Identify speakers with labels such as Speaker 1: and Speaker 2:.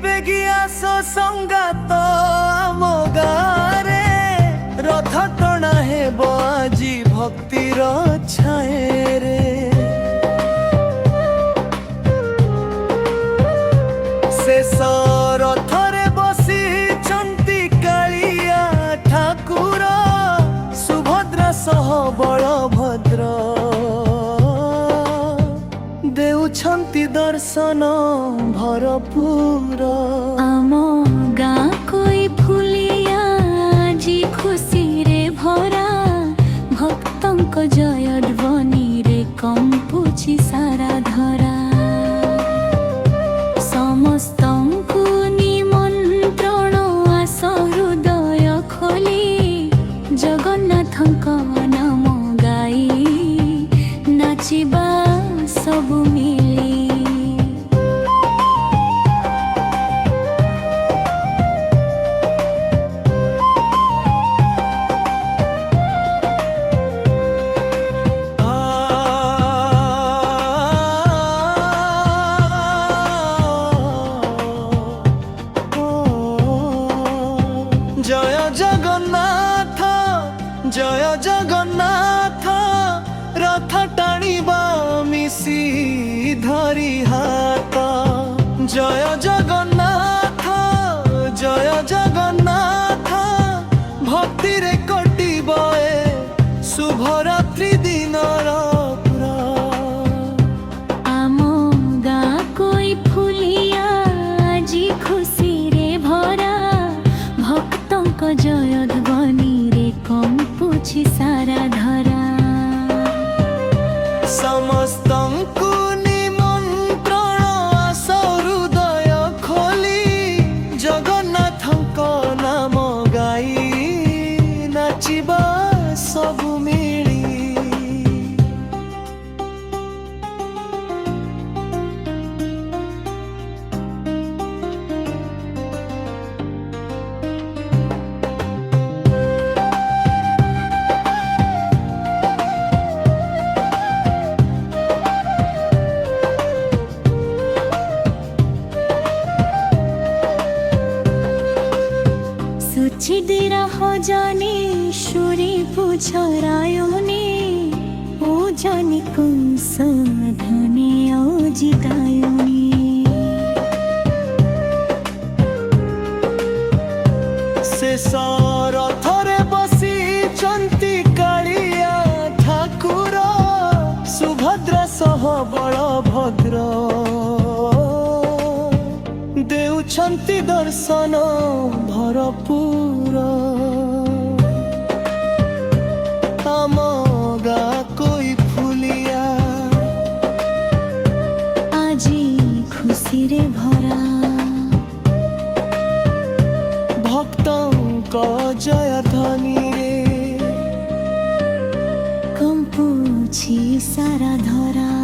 Speaker 1: बेगी आस संगात आम गारे रथ टଣା हेब आजी भक्तिर छाए रे शेष रथरे बसी चंती कालिया ठाकुर सुभद्रा सह बलभद्र देउछंती दर्शन भरपूर
Speaker 2: आम गाँ कोई फुलिया जी खुशी रे भरा भक्तंक जय ध्वनि रे कंपुछि सारा धरा समस्तंकु निमंत्रण आस हृदय खोली जगन्नाथंक नाम गाई नाचिबा सबु मिली
Speaker 1: जय जगन्नाथ जय जगन्नाथ रथ टाणिबा मिसी धरी हाथ जय जगन्नाथ जय जगन्नाथ भक्ति रे कटिब ए शुभरात्रि दिन
Speaker 2: आम गाँ कोई फुलिया जी खुशी रे भरा भक्तंक जय ध्वनि रे कंपुछि सारा धरा
Speaker 1: समस्तंकु निमंत्रण आस हृदय खोली जगन्नाथंक नाम गाई नाचिबा सबु मिली
Speaker 2: सुचिदिरा हजनी सुरी पुछरायोनी ओ जनी कुंसधने ओ जिदायोनी
Speaker 1: शेष रथरे बसी चंती कालिया ठाकुर सुभद्रा सह बलभद्र देउछंती दर्शन भरपूर आम गाँ कोई फुलिया
Speaker 2: आजी खुशी रे भरा
Speaker 1: भक्तंक जय ध्वनि रे
Speaker 2: कंपुछि सारा धरा।